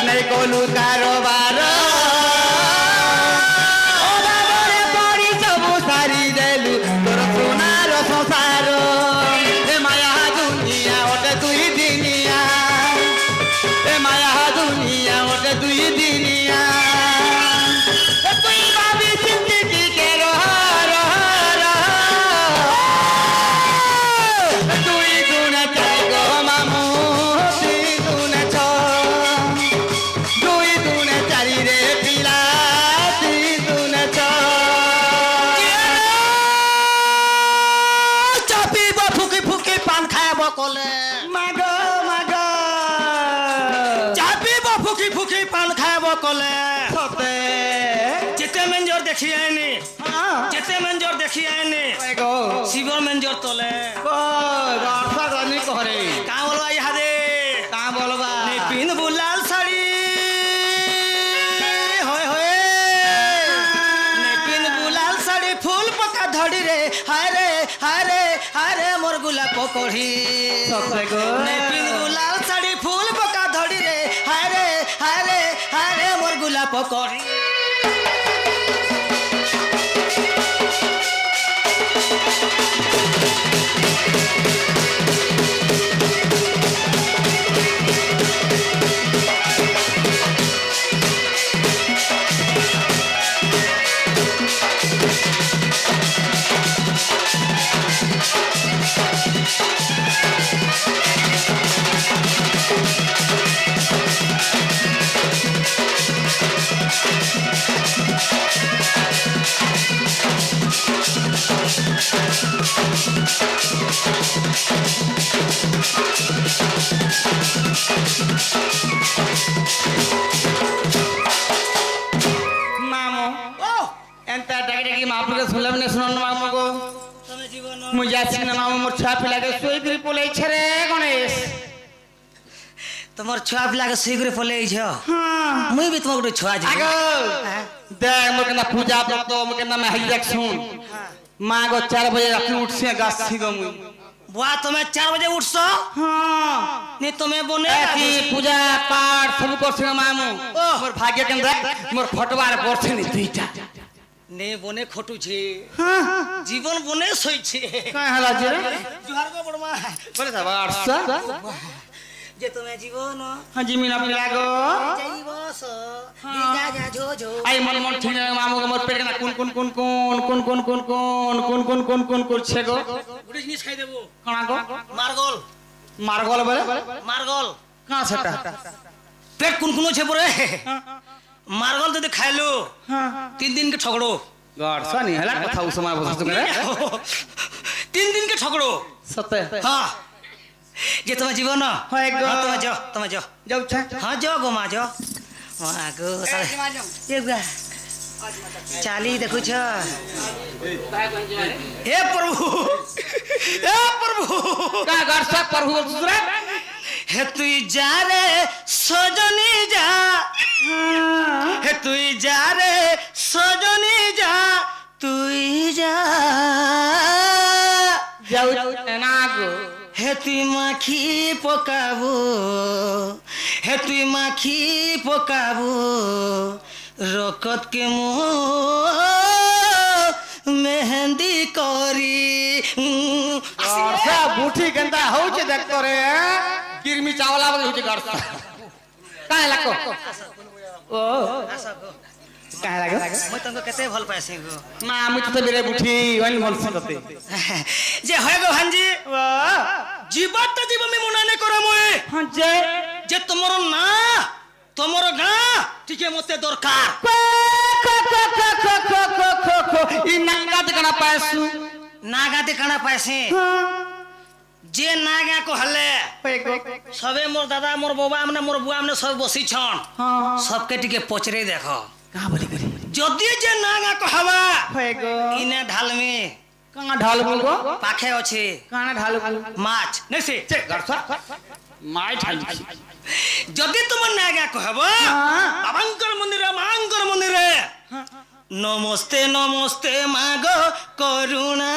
नहीं कोलू कारोबार पड़ी सब सारी देलु तोर सोनार संसार ए माया दुनिया ओटे दुई दिनिया ए माया दुनिया ओटे दुई दिनिया तुई भाभी जिंदगी के दुई गुण चार गो मामू दुई गुण छ दुई गुण चारि रे पिला दुई गुण छ चापिब फुकी फुकी पान खाएब कले माग माग चापिब फुकी फुकी पान खाएब कले सते जेते मेंजर देखी आएनी जेते मेंजर देखी आएनी गो शिवर मेंजर तले वर्षा गनी कहरे का बोलबा इहादे का बोलबा नी पिन बुलाल साड़ी होय होय नी पिन बुलाल साड़ी फूल पका धड़ी रे हाय रे हाय रे हाय रे मोर गुलाब पकोड़ी सते गो नी पिन बुलाल साड़ी फूल पका धड़ी रे हाय रे हाय रे हाय रे मोर गुलाब पकोड़ी मामो एंता डगडगी मापु के सुनब ने सुनन मामो को तमे जीवन मुजा सिंह मामो मोर छा पिला के सोई फिर पोले छरे गणेश तमर छुआ पिला के सीघ्र पले छ हां मुई भी तुमको गोटे छुआ जी आगो देख मोर केना पूजा व्रत मोर केना मैं हई देख सुन मां गो 4 बजे राती उठ से गाछी गो मुई बुआ तुम्हें 4 बजे उठसो हां नहीं तुम्हें बोने की पूजा पाठ सब कर से मामू मोर भाग्य केंद्र मोर फटवार परछे नि दुईटा ने बोने खोटू छे हां जीवन बोने सोई छे का हला जे जुहार को बड़मा बोले था 800 जे तुम्हें जीवन हां जी मीना पिला गो जईबस जा जा झो झो आई मन मन ठीक मामू को मोर पेट केना कुन कुन कुन कुन कुन कुन कुन कुन कुन कुन कुन कुन छे गो गुडी जिनिस खाई देबो कणा गो मारगोल मारगोल बोले मारगोल का छटा पेट कुन छे परे मारगोल तो खाइलो हां 3 दिन के ठगड़ो गड सनी हला कथा उ समय बस करे 3 दिन के ठगड़ो सते हां जे तुम्हें जीवन होय गो तुम्हें जाओ जाऊ छे हां जाओ गो मां जाओ मां गो ये गा चाली देखु छ हे प्रभु का गड सब प्रभु दूसरा हे तू जा रे सजनी जा हे तू जा रे सजनी जा तू जा जाऊ ना गो हे तू माखी पकाबो हे तू माखी पकाबो रकत के मुँह मेहंदी करी गरसा बूठी केंता हो छे देख तोरे किरमी चावला बगे हो छे गरसा काहे लाको ओ काहे लागो मैं तुमको कैसे भल पाएसी गो ना मुझ तो मेरे बूठी वन भल सुनते जे होय गो भांजी जीवत तो जीव में मुना ने करो मोए हां जे तुमरो ना तुमरो गा ठीके मते दरकार ई नागा देखना पासु नागा देखना पासे जे नागा को हले सबे मोर दादा मोर बाबा हमने मोर बुआ हमने सब बसी छन हां सबके टिके पचरे देखो का बोली करी जदी जे नागा को हवा होएगो इने ढाल में काना ढाल बोलगो पाखे अछि काना ढाल माछ नैसे चे गरसा माय ढाल जदी तुम नागा को हवा बाबांकर मंदिर नमस्ते नमस्ते मागो करुणा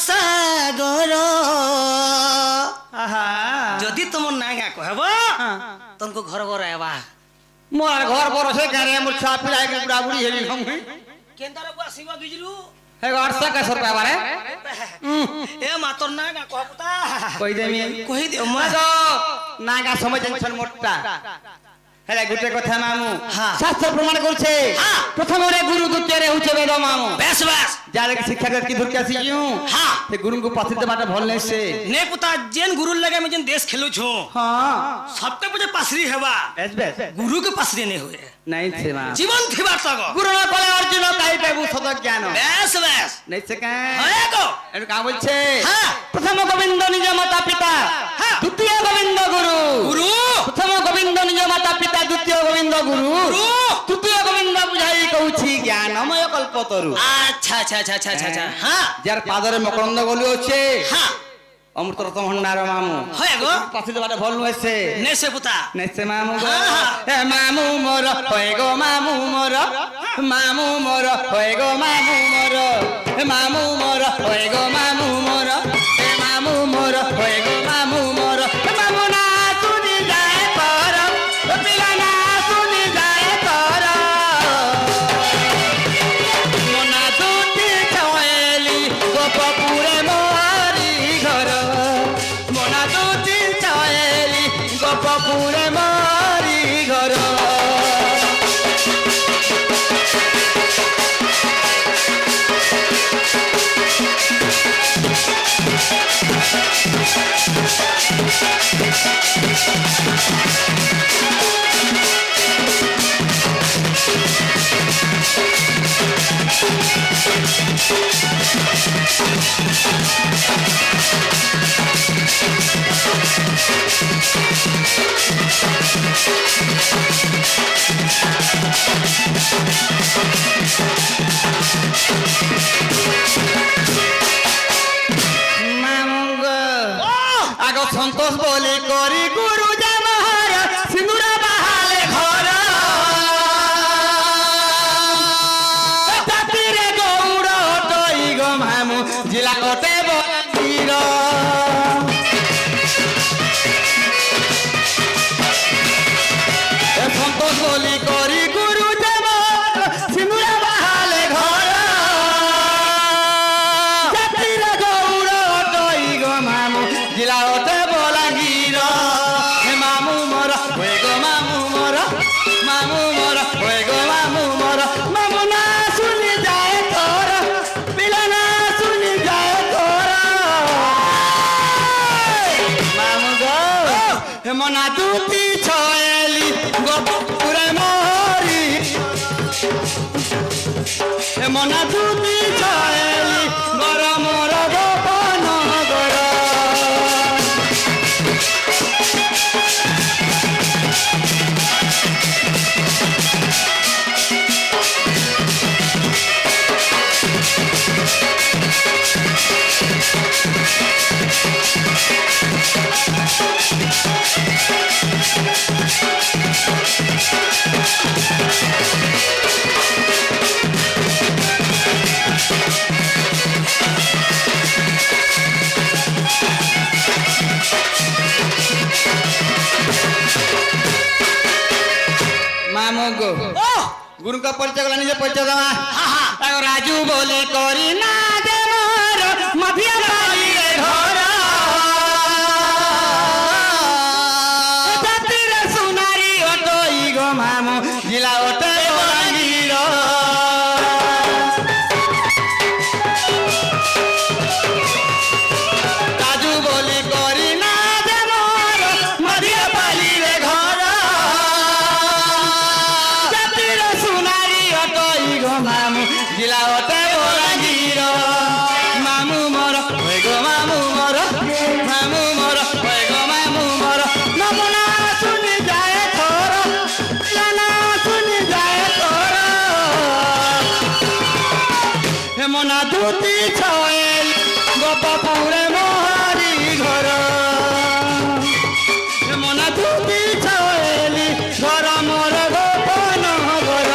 सागर आहा जदी तुम नागा को हवा तुमको घर घर आवा मोर घर पर से करे मोर छा पिलाई के बुढ़ा बुढ़ी हेली हम केंदार बुआ सिवा गिजरू हे 800 रुपया बारे ए मातर ना का कहता কই দেমি কই দে মা মাগো নাগা সময় টেনশন মোটটা হেলা গুটে কথা মামু হ্যাঁ। শাস্ত্র প্রমাণ করছে হ্যাঁ। প্রথমে গুরু দ্বিতীয় হচ্ছে বেদ মামু बस बस যারে শিক্ষা করতে কি ধরকে আসি ইউ हां ते गुरु को पाथिते बाटा भल नै से ने पुता जेन गुरु लगे में जेन देश खेलु छु हां सबते मुझे पासरी हेबा बस गुरु के पासरी नहीं हुए नहीं थे मां जीवन थिबा तक गुरु न कले अर्जुन काई पेबु सद ज्ञान बस बस नहीं से का হয়ে গো এর কা বলছে হ্যাঁ। প্রথম গোবিন্দ নিজ মাতা পিতা হ্যাঁ। দ্বিতীয় গোবিন্দ গুরু गुरु प्रथम गोविंद निज माता पिता द्वितीय गोविंद गुरु गुरु। तृतीय गोविंद बुझाई कहूछि ज्ञानमय कल्पतरु अच्छा अच्छा अच्छा अच्छा अच्छा हां जार पादरे मकरंद गलु अछि हां अमृतरत्न भंडार मामू হয়ে গো पाथिते बाटा भल नु से ने से पुता नेसे मामू गो हाँ। ए मामू मोर होय गो मामू मोर मामू मोर होय गो मामू मोर ए मामू मोर होय गो मामू मोर ए मामू मोर होय गो मामू मोर ए मामू ना सुनी जाए पर ए पिला ना सुनी जाए पर मोना दुती छवेली गोपपुरे मोरी घर मोना दुती छवेली गोपपुरे मोरी घर मामुंग आगो संतोष बोली करी गुरु जमहर सिंदूरा बहाले घर तातीरे गौड़ टई गो मामू जिला कोटे बंदीर संतोष बोली करी गुरु जमहर सिंदूरा बहाले घर जातिरे गौड़ टई गो मामू जिला ओटे बलांगीर हे मामू मोर होय गो मामू मोर मामू मोर होय गो मामू मोर मामू ना सुनी जाए तोर पिला ना सुनी जाए तोर मामू गो हे मना दुती छयली गोपुरे मोरी हे मना दुती छयली गरमर गोपन गर मामू गो गुरु का परिचय गला निजे परिचय दवा हां राजू बोले करी ना दे मोर मधिया बाली रे घर जातिरे सुनारी ओटई गो मामू जिला ओटे बलांगीर राजू बोले करी ना दे मोर मधिया बाली रे घर जातिरे सुनारी ओटई गो मामू जिला ओटे बलांगीर मामू मोर होय गो मामू मोर मामू मोर होय गो मामू मोर नमना सुनी जाए तोर लाना सुनी जाए तोर हे मना दुती छवेल गोपपुरे मोहरी घर हे मना दुती छवेली घर मोर गोपन घर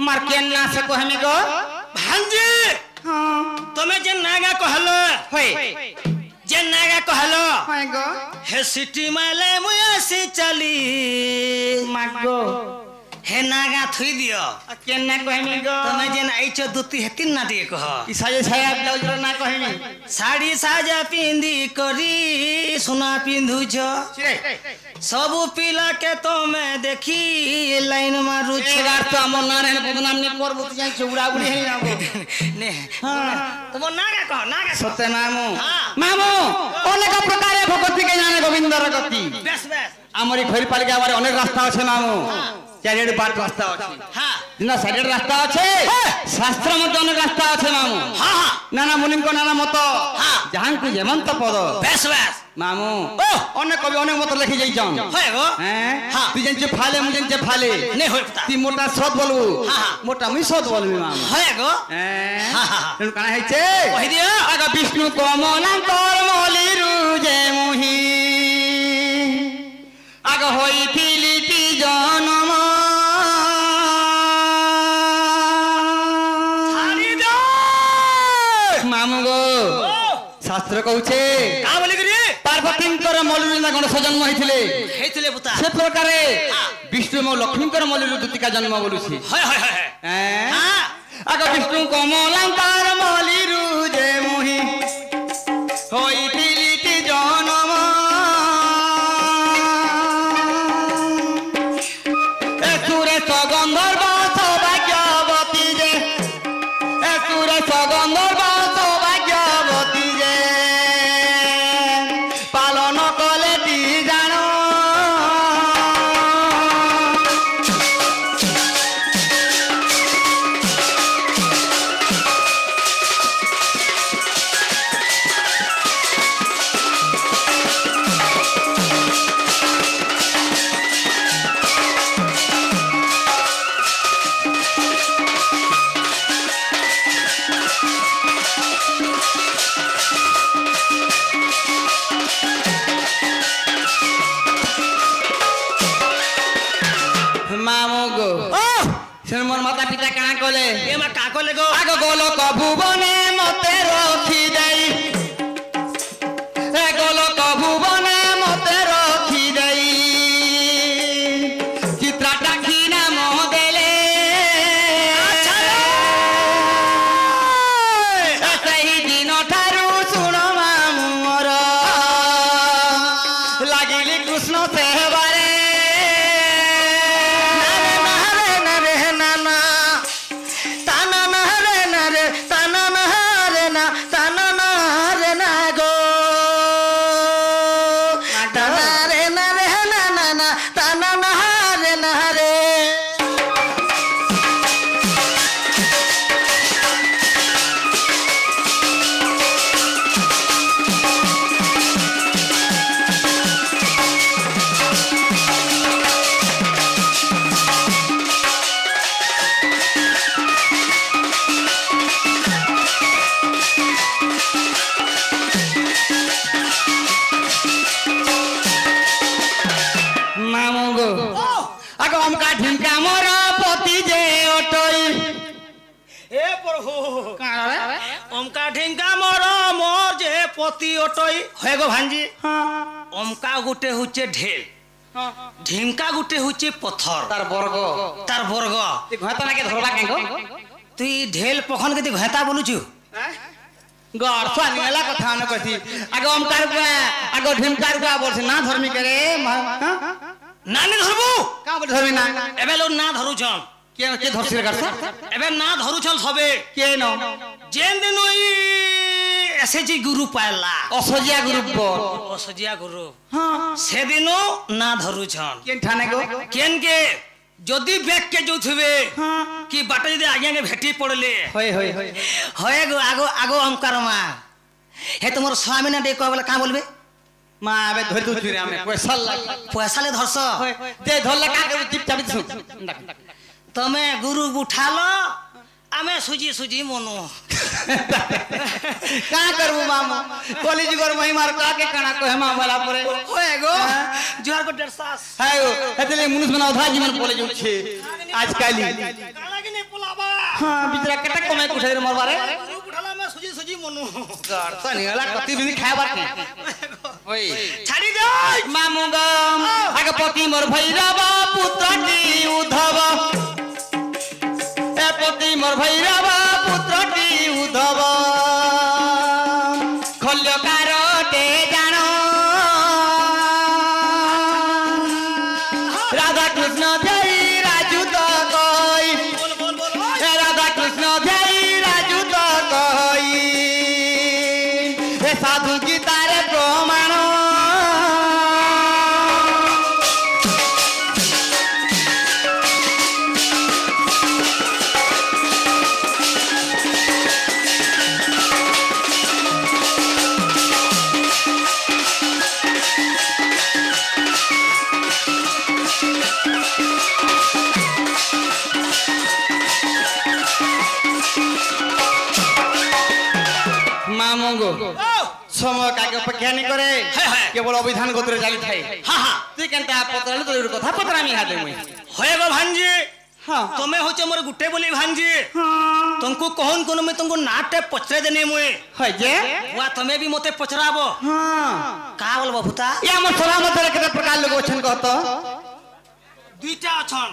मार के ना से कहमी गो भांजी हां तमे जे नागा कहलो होय जे नागा कहलो होय गो हे सिटी माले मुया से चली मागो हे नागा थुई दियो के ना कहमी गो तमे जे आइचो दुती हेतिन ना दिए कह ई साजे छाया ब्लाउज ना कहमी साड़ी साजा पिंदी करी सुना पिंधु छ सब पिला के तो मैं देखी लाइन मारू छ एगार तो हमर ना रे बदनाम ने करबो तू जाई चौड़ा उड़ी है ना गो ने हां तुम नागा कह नागा सत्य मामू हां मामू अनेक प्रकार भगवती के जाने गोविंदर गति बेस बेस हमरी खैर पालिका बारे अनेक रास्ता আছে मामू चारिड बाट रास्ता আছে हां ना साइड रास्ता আছে शास्त्र मत अनेक रास्ता আছে मामू हां हां नाना मुनिम को नाना मत हां जहां को जेमन तो पद बेस बेस मामू अनेक कवि अनेक मत लिखि जाई जान होय गो हैं हां तू जंचे फाले मुझे जंचे फाले नहीं होय पता ती मोटा सत बोलबू हां मोटा मुई सत बोलबी मामू होय गो हैं हां हां तेनु काना हैचे कहि दियो आगा विष्णु कमलांकर मली रुजे मुही आगा होई थिलिटी जन्म छाड़ी दो मामू गो शास्त्र कहूचे का बोली करी पार्वतींकर मलुरीना गणेश जन्म होइथिले हेतिले पुता से प्रकारे विष्णु मो लक्ष्मीकर मलुरी दुतिका जन्म बोलुछि होय होय होय हैं हां आगा विष्णु कमलांकर मली रुजे मुही होई थिलिटी जन्म ए सुरेश गंधर्व सौभाग्यवती जे ए सुरेश गंधर्व सौभाग्यवती जे पालन कले ती जानो मामू गो से मोर माता पिता काना कले ए मा का को लेगो आगो गोलोक भुवने मते रखी देई ए गोलोक भुवने मते रखी देई चित्राटा की नाम देले सही दिन ठारू सुन मामू मोर लागिली कृष्ण सेवारे मामू गो आगो हमका ढिमका मोर पति जे ओटई ए प्रभु काना रे ओमका ढिंका मोर जे पति ओटई होय गो भांजी ओमका गुटे हुचे ढेल ढिमका गुटे हुचे पत्थर तार वर्ग तार वर्ग ते घता ना के धरबा के गो तुई ढेल पखन के घता बोलुछु गड़ स्वानी वाला कथा न कथि आगो हमकार को आगो ढिमकार को बोलसे ना धर्मी करे नानी धरबू का बोल धर्मी ना एबे लो ना धरु छन के धरसी करछ एबे ना धरु छल सबे के न जेन दिन ओई एसएजी गुरु पाला असजिया ग्रुप पर असजिया गुरु हां से दिनो ना धरु छन के ठाने गो केन के जदी बैक के जोथबे कि बाटे जदी आगे के भेटी पड़ले होय होय होय होय गो आगो आगो हमकर मा हे तुमर स्वामी ना दे कहबला का बोलबे मां आबे धरि दु छुरे हमने पैसा ले धरस जे धरले का के चुपचाप सुन तमे गुरु उठालो आमे सुजी सुजी मनु का करबू मामू कॉलेज गोर महिमार का के कणा को हेमा वाला परे होय गो जोर को 1.5 हायो हेतले मनुष्य बना उधा जीवन कॉलेज उठे आज काली काला कि नहीं हां बिचरा केटा कमे कुठाई रे मरबारे उठाला में सुजी सुजी मनु कर त निगला कति दिन खाबार के ओइ छाड़ी दे मामू गम आगपति मोर भैरव पुत्रटी उद्धव ए पति मोर भैरव पुत्रटी उद्धव खल्यकार टे जानो राधा कृष्ण जय राजू तो कोई बोल बोल बोल राधा कृष्ण जय राजू तो कोई हे साधु गीतार प्रमाण मामूंगो समय काके अपेक्षा नहीं करे केवल अभिधान गोत्र जाली थाई हां हां तू केनता पतरालु तोर कथा पतरामी हादे मुई होएगो भांजी हां तमे होचे मोर गुटे बोली भांजी तुमको कहन कोन में तुमको नाटे पचरे देने मुए है जे वा तमे भी मोते पचराबो हां का बोलबो भूता या हमर सभा मध्य रे केते प्रकार लोग अछन कहत दुईटा अछन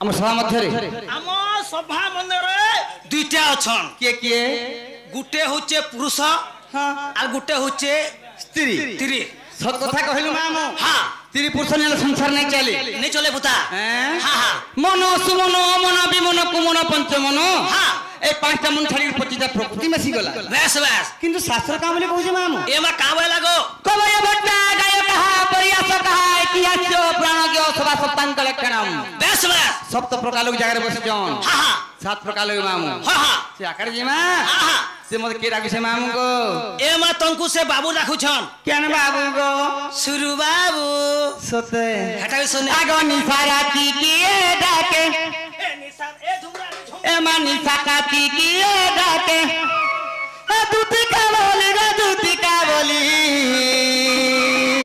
हमर सभा मध्य रे हम सभा मंदिर रे दुईटा अछन के गुटे होचे पुरुष हां और गुटे होचे स्त्री स्त्री सत कथा कहिलु मामू हां स्त्री पुरुष ने संसार नहीं चली नहीं चले भूता हैं हां हां मन सुमन मन विमन कुमन पंचमन हां ए पांचटा मन छाड़ी पचिता प्रकृति में सी गला बस बस किंतु शास्त्र काम ले कहू मामू ए मा का बोला गो कवय भट्टा गाय कहा प्रयास कहा इतिहास प्राण के सभा सप्तांग लक्षणम बस बस सप्त प्रकार लोग जागर बस जौन हां हां सात प्रकार लोग मामू हां हां से आकर जी मां हां हां से मत के राखु से मामू को ए मा तंकु से बाबू राखु छन केन बाबू को सुरु बाबू सते हटा सुने आगनी साराती की डाके ए निशान ए झुमरा ए मानी साकाती की